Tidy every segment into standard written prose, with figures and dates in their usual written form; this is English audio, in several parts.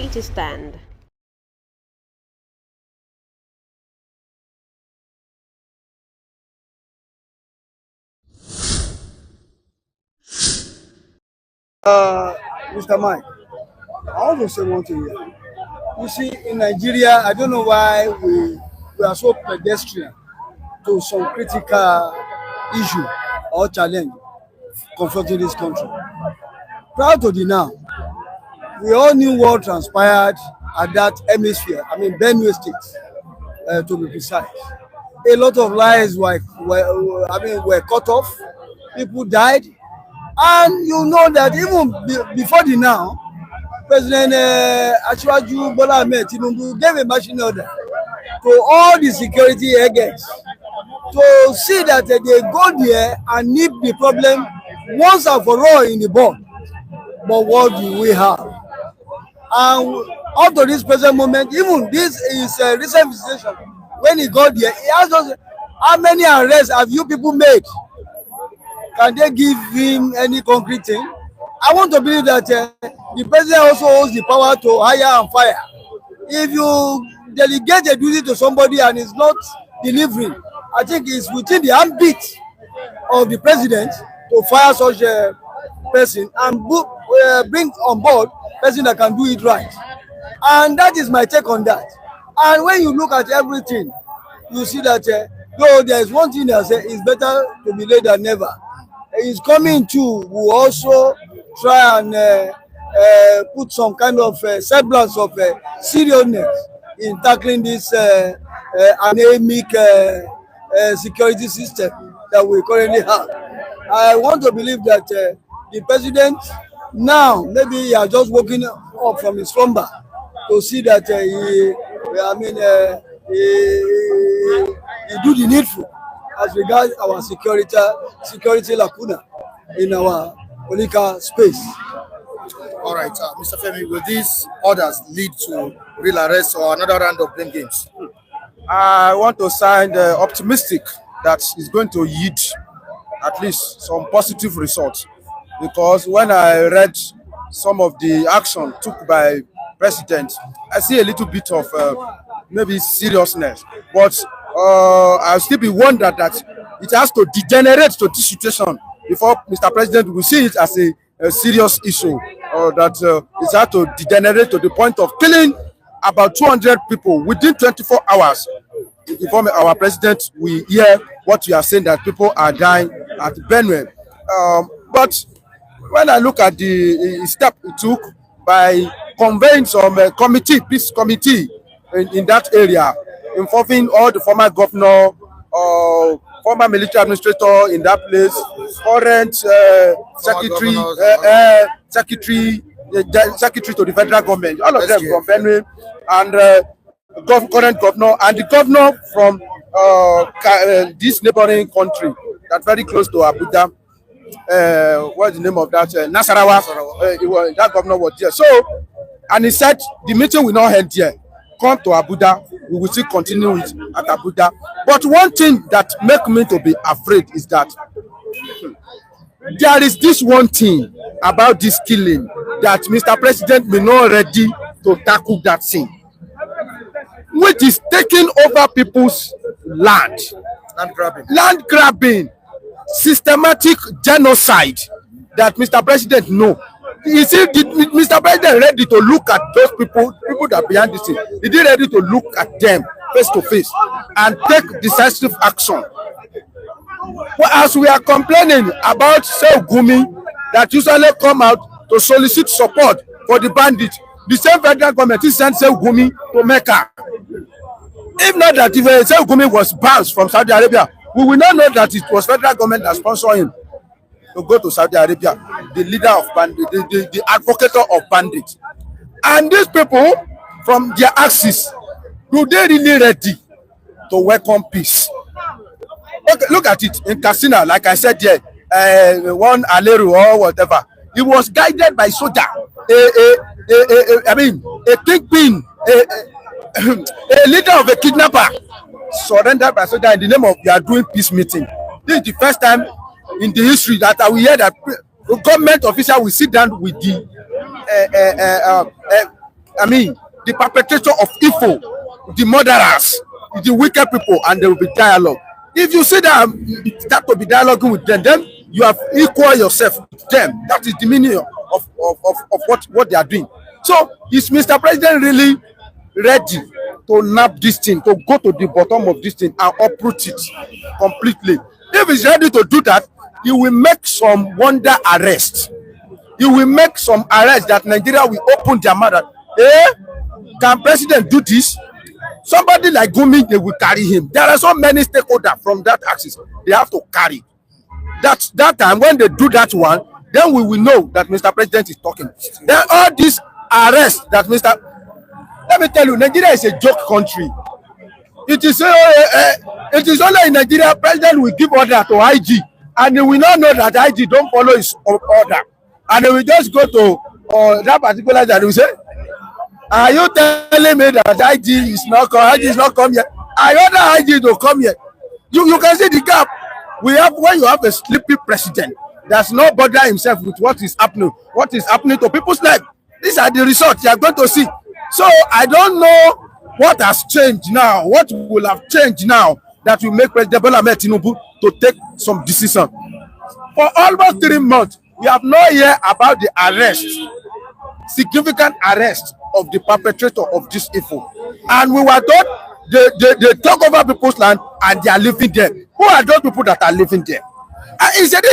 ready to stand. Mr. Mike, I want to say one thing here. You see, in Nigeria, I don't know why we are so pedestrian to some critical issue or challenge confronting this country. Proud to the now, we all knew what transpired at that hemisphere, I mean Benue State, to be precise. A lot of lives were cut off, people died, and you know that even before the now, President Asiwaju Bola Tinubu gave a marching order to all the security agents to see that they go there and nip the problem once and for all in the bud. But what do we have? And up to this present moment, even this is a recent visitation. When he got there, he asked us, how many arrests have you people made? Can they give him any concrete thing? I want to believe that the president also holds the power to hire and fire. If you delegate a duty to somebody and it's not delivering, I think it's within the ambit of the president to fire such a person and bring on board a person that can do it right. And that is my take on that. And when you look at everything, you see that though there is one thing that says it's better to be late than never. He's coming to will also try and put some kind of semblance of seriousness in tackling this anemic security system that we currently have. I want to believe that the president now, maybe he has just woken up from his slumber to see that he do the needful as regards our security lacuna in our political space. All right, Mr. Femi, will these orders lead to real arrest or another round of blame games? I want to sound optimistic that it's going to yield at least some positive results, because when I read some of the action took by president, I see a little bit of maybe seriousness, but I'll still be wondered that it has to degenerate to this situation before Mr. President will see it as a serious issue, that it has to degenerate to the point of killing about 200 people within 24 hours. Before our president, we hear what you are saying, that people are dying at Benue. But when I look at the step it took by conveying some peace committee in that area, involving all the former governor, former military administrator in that place, current secretary to the federal government, all of them from Benue, and current governor, and the governor from this neighboring country that's very close to Abuja. What's the name of that? Nasarawa. That governor was there. So, and he said the meeting will not end here. Come to Abuja, we will still continue it at Abuja. But one thing that makes me to be afraid is that there is this one thing about this killing that Mr. President may not ready to tackle that thing, which is taking over people's land. Land grabbing, systematic genocide that Mr. President know. Is did Mr. President ready to look at those people that are behind this thing? Is he ready to look at them face to face and take decisive action? Well, as we are complaining about Gumi that usually come out to solicit support for the bandits, the same federal government is sent Gumi to Mecca. If not that, if Gumi was banned from Saudi Arabia, we will not know that it was federal government that sponsored him to go to Saudi Arabia, the leader of bandits, the advocate of bandits. And these people, from their axis, do they really ready to welcome peace? Look at it in Katsina, like I said here, one Aleru or whatever, he was guided by soldier, a kingpin, a leader of a kidnapper, surrendered by soldier in the name of they are doing peace meeting. This is the first time in the history that I will hear that a government official will sit down with the the perpetrator of evil, the murderers, the wicked people, and there will be dialogue. If you see that start to be dialoguing with them, then you have equal yourself with them. That is the meaning of what they are doing. So is Mr. President really ready to nab this thing, to go to the bottom of this thing and uproot it completely? If he's ready to do that, he will make some wonder arrest. He will make some arrest that Nigeria will open their mouth. Can president do this? Somebody like Gumi, they will carry him. There are so many stakeholders from that axis. They have to carry. That time when they do that one, then we will know that Mr. President is talking. Then all these arrests that let me tell you, Nigeria is a joke country. It is only in Nigeria president will give order to IG, and they will not know that IG don't follow his order, and they will just go to that particular that will say, are you telling me that IG is not come here? I order IG to come here. You can see the gap we have when you have a sleepy president that's not bother himself with what is happening to people's life. These are the results you are going to see. So I don't know what has changed now, what will have changed now that will make President Bola Tinubu to take some decision. For almost 3 months, we have not heard about the arrest, significant arrest of the perpetrator of this evil. And we were told they talk over people's land and they are living there. Who are those people that are living there? He said,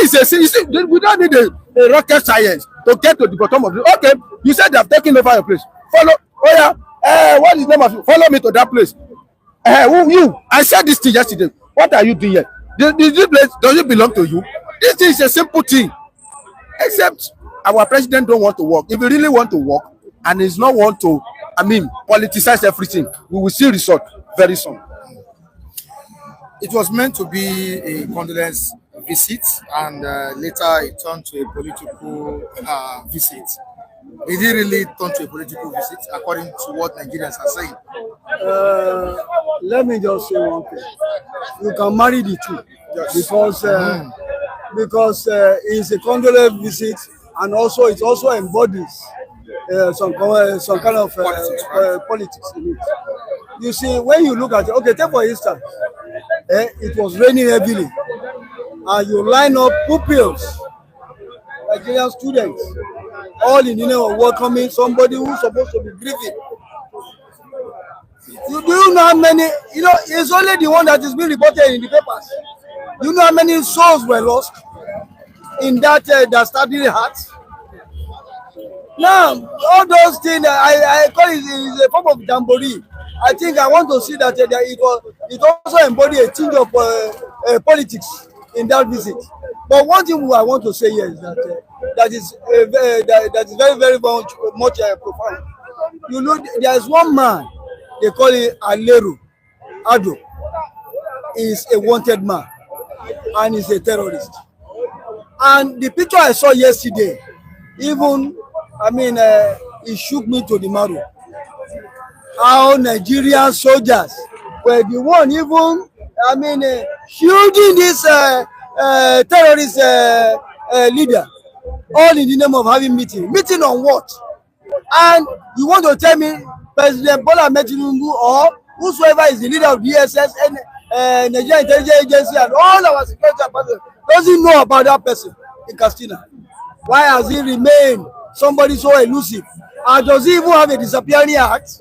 we don't need a rocket science to get to the bottom of it. Okay, you said they have taken over your place. Follow. What is the name of you? Follow me to that place. Who you? I said this thing yesterday. What are you doing here? This place, does it belong to you? This is a simple thing. Except our president don't want to work. If he really want to work and he's not want to, politicize everything, we will see result very soon. It was meant to be a condolence visit, and later it turned to a political visit. Did it really turn to a political visit, according to what Nigerians are saying? Let me just say one thing. You can marry the two, yes. Because it's a condolence visit, and also it also embodies some kind of politics in it. You see, when you look at it, okay, take for instance, it was raining heavily, and you line up pupils, Nigerian students, all in the name of welcoming somebody who's supposed to be grieving. Do you know how many? It's only the one that is being reported in the papers. Do you know how many souls were lost in that started heart? Now, all those things, I call it is a form of jamboree. I think I want to see that it also embodies a tinge of politics in that visit. But one thing I want to say here is that is very, very much profound. You know, there is one man, they call it Ado. Is a wanted man and is a terrorist. And the picture I saw yesterday, even, it shook me to the marrow. How Nigerian soldiers were the one even, shielding this terrorist leader, all in the name of having meeting. Meeting on what? And you want to tell me President Bola Tinubu or whosoever is the leader of DSS and Nigerian Intelligence Agency and all our security personnel doesn't know about that person in Castina? Why has he remained somebody so elusive? And does he even have a disappearing act?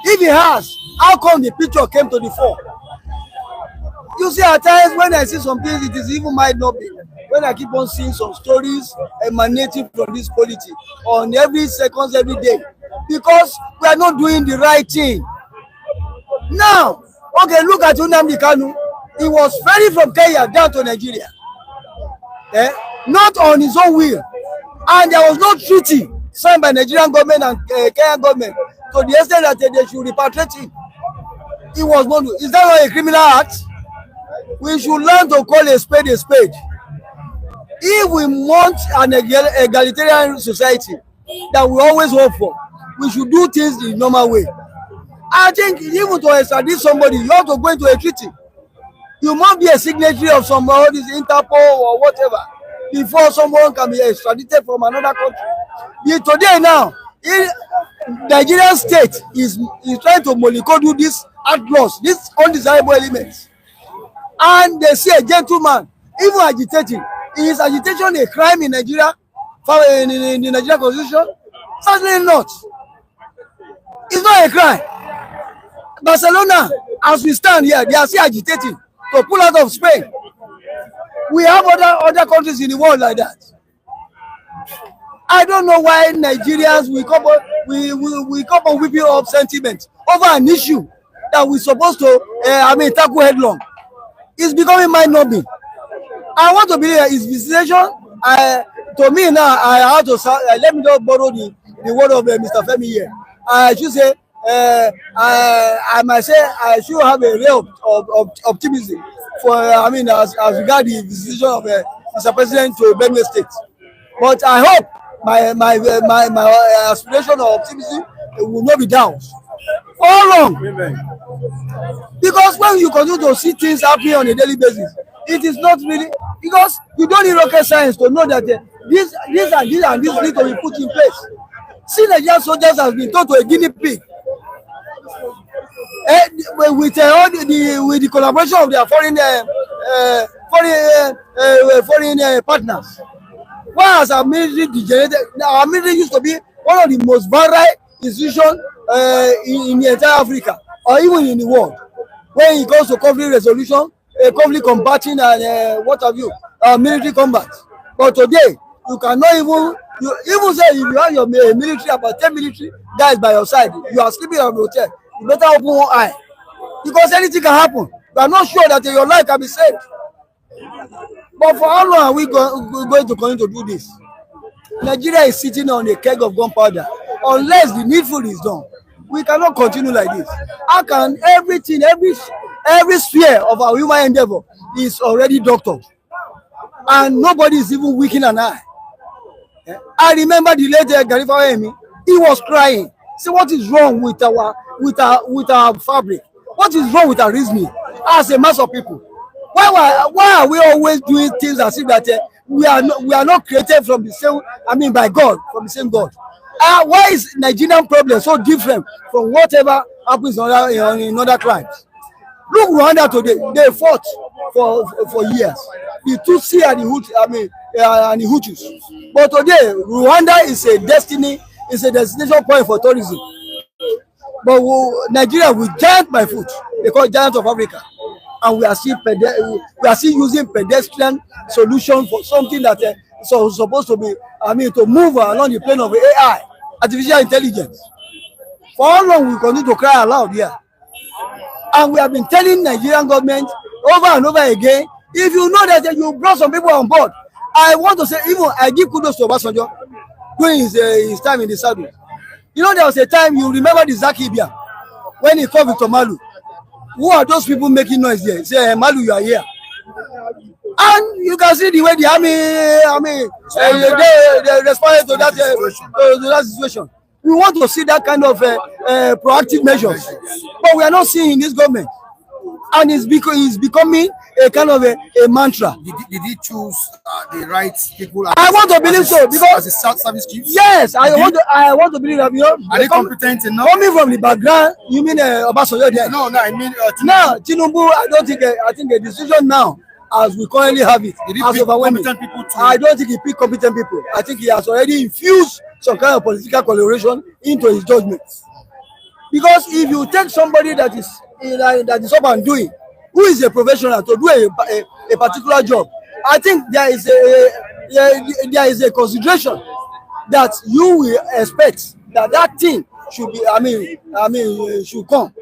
If he has, how come the picture came to the fore? You see, at times when I see some things, it is even might not be. When I keep on seeing some stories emanating from this politics on every second, every day, because we are not doing the right thing. Now, okay, look at Nnamdi Kanu. He was ferried from Kenya down to Nigeria, not on his own will, and there was no treaty signed by Nigerian government and Kenyan government to the extent that they should repatriate him. He was not. Is that not a criminal act? We should learn to call a spade a spade. If we want an egalitarian society that we always hope for, we should do things the normal way. I think even to extradite somebody, you have to go into a treaty. You must be a signatory of some all this Interpol or whatever before someone can be extradited from another country. Today now, Nigerian state is trying to mollycoddle these outlaws, these undesirable elements, and they see a gentleman even agitating. Is agitation a crime in Nigeria? In the Nigerian constitution? Certainly not. It's not a crime. Barcelona, as we stand here, they are still agitating to pull out of Spain. We have other countries in the world like that. I don't know why Nigerians we come on whipping up sentiment over an issue that we're supposed to tackle headlong. It's becoming mind-numbing. I want to believe his visitation. To me now, I have to let me just borrow the word of Mr. Femi here. I should say, I might say I should have a ray of optimism for as regard the visitation of Mr. President to Benue State. But I hope my aspiration of optimism will not be down. For how long? Because when you continue to see things happening on a daily basis, it is not really, because you don't need rocket science to know that this and this need to be put in place. See, Nigerian soldiers have been turned to a guinea pig with the collaboration of their foreign partners. Why has our military degenerated? Our military used to be one of the most virile institutions in the entire Africa or even in the world. When it comes to conflict resolution, conflict combating, and what have you, military combat. But today, you cannot even say if you have your military, about 10 military guys by your side, you are sleeping at a hotel, you better open one eye. Because anything can happen. You are not sure that your life can be saved. But for how long are we going to continue to do this? Nigeria is sitting on a keg of gunpowder. Unless the needful is done, we cannot continue like this. How can everything, every sphere of our human endeavor is already doctored, and nobody is even winking an eye? I remember the late Garifa Emi. He was crying. Say, what is wrong with our fabric? What is wrong with our reasoning as a mass of people? Why are we always doing things as if that we are not created from the same, by God, from the same God? Why is Nigerian problem so different from whatever happens in other crimes? Look, Rwanda today, they fought for years. The Tutsi and the Hutus. But today, Rwanda is a destination point for tourism. But Nigeria will giant by foot. They call it giant of Africa. And we are still using pedestrian solution for something that is supposed to be, to move along the plane of AI, artificial intelligence. For how long we continue to cry aloud here? And we have been telling Nigerian government over and over again, if you know that you brought some people on board, I want to say, even I give kudos to Obasanjo during his time in the saddle. You know, there was a time, you remember the Zakibia, when he called Victor Malu. Who are those people making noise there? Say, Malu, you are here. And you can see the way the army, they responded to that situation. We want to see that kind of proactive measures, but we are not seeing in this government, and it's becoming a kind of a mantra. Did he choose the right people? I want to believe so, because as a service chief. Yes, I want to believe that, are they competent enough? Coming from the background, you mean Obasanjo there? No, I mean Tinubu. Now Tinubu, I think a decision now, as we currently have it, as overwhelming. I don't think he picked competent people. I think he has already infused some kind of political coloration into his judgment. Because if you take somebody that is up and doing, who is a professional to do a particular job, I think there is a consideration that you will expect that thing should be, should come.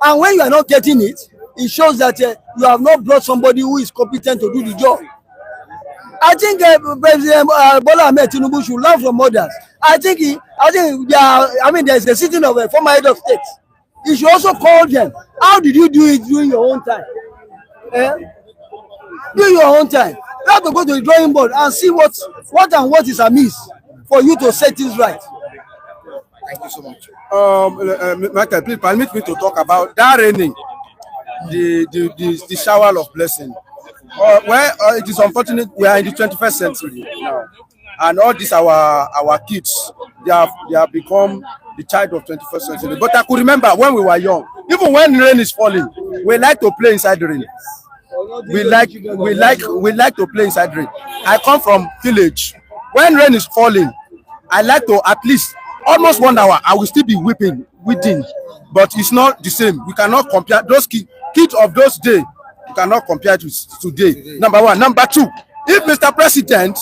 And when you are not getting it, it shows that you have not brought somebody who is competent to do the job. I think President Bola Tinubu should learn from others. I think there is a sitting of a former head of state. You should also call them. How did you do it during your own time? During your own time, you have to go to the drawing board and see what is amiss for you to set things right. Thank you so much. Michael, please permit me to talk about that raining, the shower of blessing. It is unfortunate we are in the 21st century now, and all these our kids, they have become the child of 21st century. But I could remember when we were young, even when rain is falling, we like to play inside the rain. We like to play inside rain. I come from village. When rain is falling, I like to at least almost 1 hour. I will still be weeping within, but it's not the same. We cannot compare those kids of those days. You cannot compare it with today. Number one. Number two, if Mr. President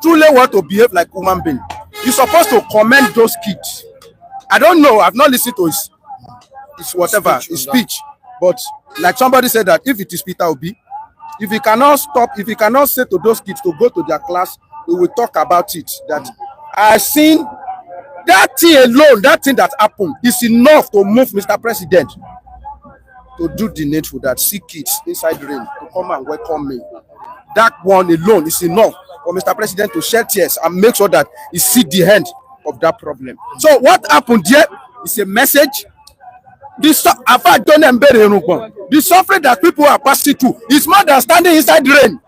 truly want to behave like human being, you're supposed to commend those kids. I don't know. I've not listened to his whatever his speech, but like somebody said that if it is Peter Obi, if he cannot say to those kids to go to their class, we will talk about it. That I've seen that thing alone, that thing that happened is enough to move Mr. President to do the needful. That see kids inside the rain to come and welcome me. That one alone is enough for Mr. President to shed tears and make sure that he see the end of that problem. So what happened here is a message. The suffering that people are passing through is more than standing inside the rain.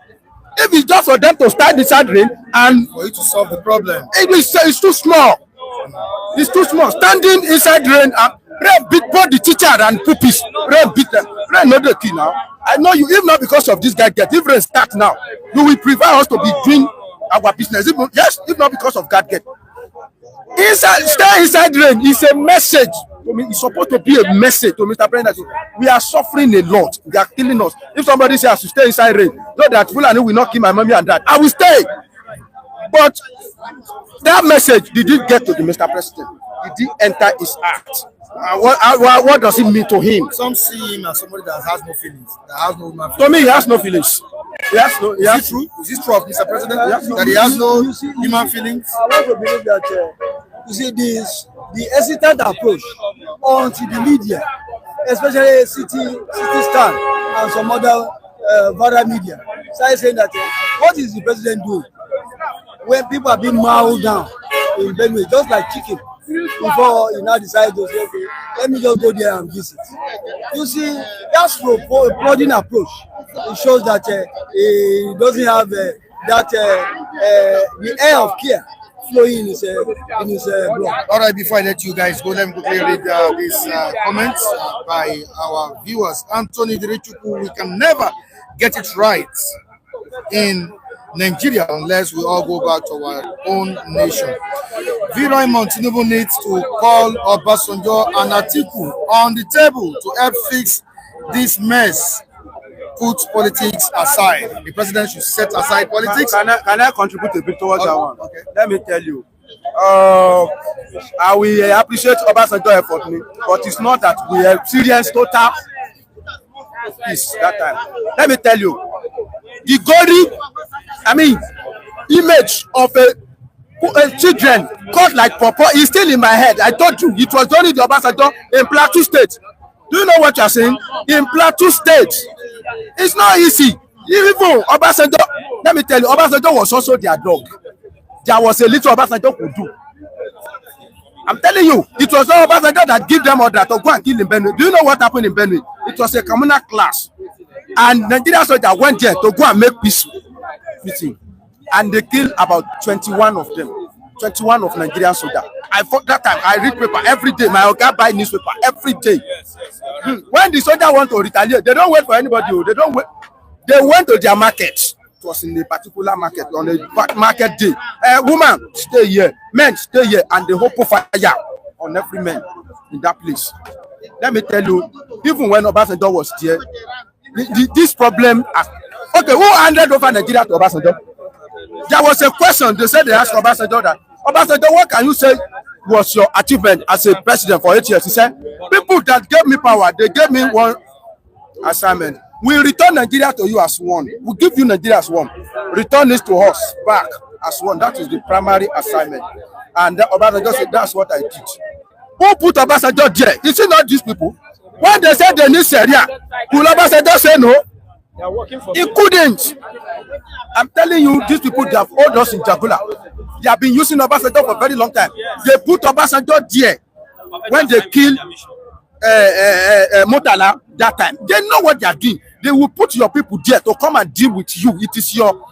If it's just for them to stand inside the rain and for you to solve the problem, it's too small. It's too small. Standing inside the rain and rain beat both the teacher and pupils. Rain beat them. Rain not the key now. I know you, if not because of this guy get, if rain start now, you will prefer us to be doing our business. If not because of God get. Stay inside the rain is a message. I mean, it's supposed to be a message to Mr. President. We are suffering a lot. They are killing us. If somebody says to stay inside rain, know that Fulani will not kill my mommy and dad, I will stay. But that message did it get to the Mr. President? Did it enter his heart? What does it mean to him? Some see him as somebody that has no feelings, that has no human feelings. To me, he has no feelings. Is it true? Is it true of Mr. President that he has no human feelings? I want to believe that you see the hesitant approach onto the media, especially City Stand and some other viral media, started saying that what is the president doing when people are being mauled down in Benue, just like chicken, before he now decided to say, okay, let me just go there and visit. You see, that's prodding approach. It shows that he doesn't have the air of care flowing in his blood. All right, before I let you guys go, let me quickly read these comments by our viewers. Anthony Dirichuku, we can never get it right in Nigeria unless we all go back to our own nation. Viroy Tinubu needs to call Obasanjo and Atiku on the table to help fix this mess. Put politics aside. The president should set aside politics. Can I contribute a bit towards that one? Okay. Let me tell you. I will appreciate Obasanjo effort, but it's not that we experienced total peace that time. Let me tell you, the gory, image of a children caught like pawpaw is still in my head. I told you it was only the Obasanjo in Plateau State. Do you know what you are saying? In Plateau State, it's not easy. Even Obasanjo, let me tell you, Obasanjo was also their dog. There was a little Obasanjo could do. I'm telling you, it was not Obasanjo that gave them order to go and kill in Benue. Do you know what happened in Benue? It was a communal class. And Nigerian soldiers went there to go and make peace meeting. And they killed about 21 of them. 21 of Nigerian soldiers. I fought that time. I read paper every day. My guy buy newspaper every day. When the soldier want to retaliate, they don't wait for anybody. They don't wait. They went to their market. It was in a particular market on a market day. Woman, stay here. Men, stay here. And they open fire on every man in that place. Let me tell you, even when Obasanjo was there, this problem. Okay, who handed over Nigeria to Obasanjo? There was a question. They said they asked Obasanjo that, Obasanjo, what can you say was your achievement as a president for 8 years? He said, people that gave me power, they gave me one assignment. We return Nigeria to you as one. We give you Nigeria as one. Return this to us back as one. That is the primary assignment. And Obasanjo said, that's what I did. Who put Obasanjo there? Is it not these people? When they said they need Syria, will Obasanjo say no? He couldn't. I'm telling you, these people, they have hold us in Jagula. They have been using Obasanjo for a very long time. They put Obasanjo there when they killed Motala that time. They know what they are doing. They will put your people there to come and deal with you. It is your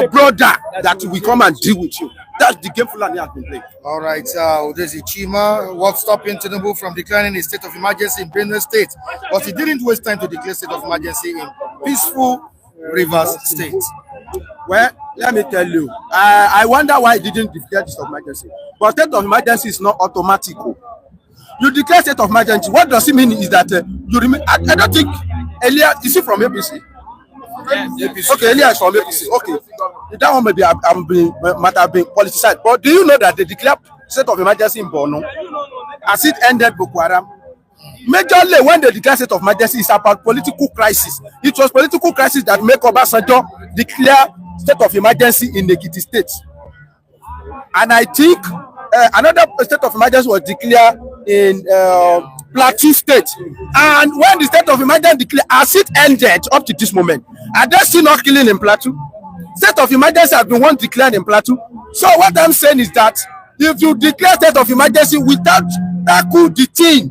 brother that will come and deal with you. That's the game Fulani has been playing. All right, Odezi Chima, what's stopping Tinubu from declaring a state of emergency in Benue State? But he didn't waste time to declare state of emergency in peaceful Rivers State. Well, let me tell you, I wonder why he didn't declare state of emergency. But state of emergency is not automatic. You declare state of emergency. What does it mean is that you remain. I don't think Elia is he from APC? Yes. Okay, Elia is from APC. Okay, that one maybe might have been politicized. But do you know that they declared state of emergency in Borno as it ended Boko Haram? Majorly, when they declare state of emergency, it's about political crisis. It was political crisis that made Obasanjo declare state of emergency in Ekiti State. And I think another state of emergency was declared in Plateau State. And when the state of emergency declared, as it ended up to this moment, are they still not killing in Plateau? State of emergency has been once declared in Plateau. So what I'm saying is that if you declare state of emergency without tackle the thing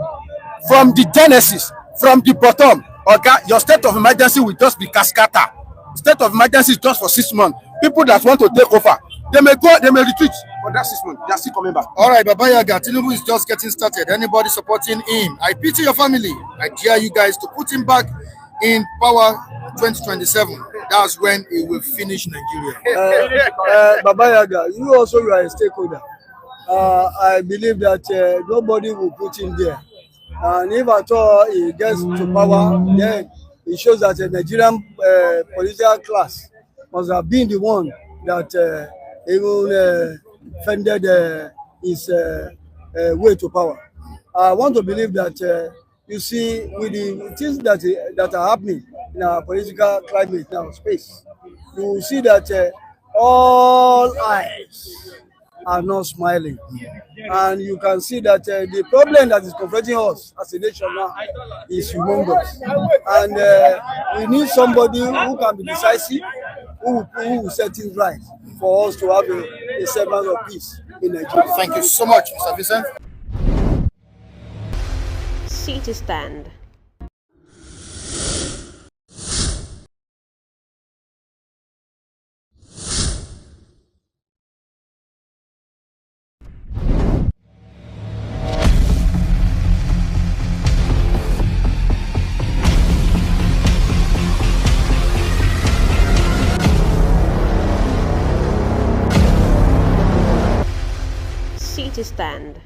from the genesis, from the bottom, okay, your state of emergency will just be cascata. State of emergency is just for 6 months. People that want to take over, they may retreat for that 6 months. They are still coming back. All right, Baba Yaga, Tinubu is just getting started. Anybody supporting him, I pity your family. I dare you guys to put him back in power 2027. That's when he will finish Nigeria. Baba Yaga, you are a stakeholder. I believe that nobody will put him there. And if at all he gets to power, then it shows that the Nigerian political class must have been the one that even fended his way to power. I want to believe that you see, with the things that are happening in our political climate now, space, you will see that all eyes are not smiling. And you can see that the problem that is confronting us as a nation now is humongous. And we need somebody who can be decisive, who will set things right for us to have a semblance of peace in Nigeria. Thank you so much, Mr. Vincent. City Stand. City Stand.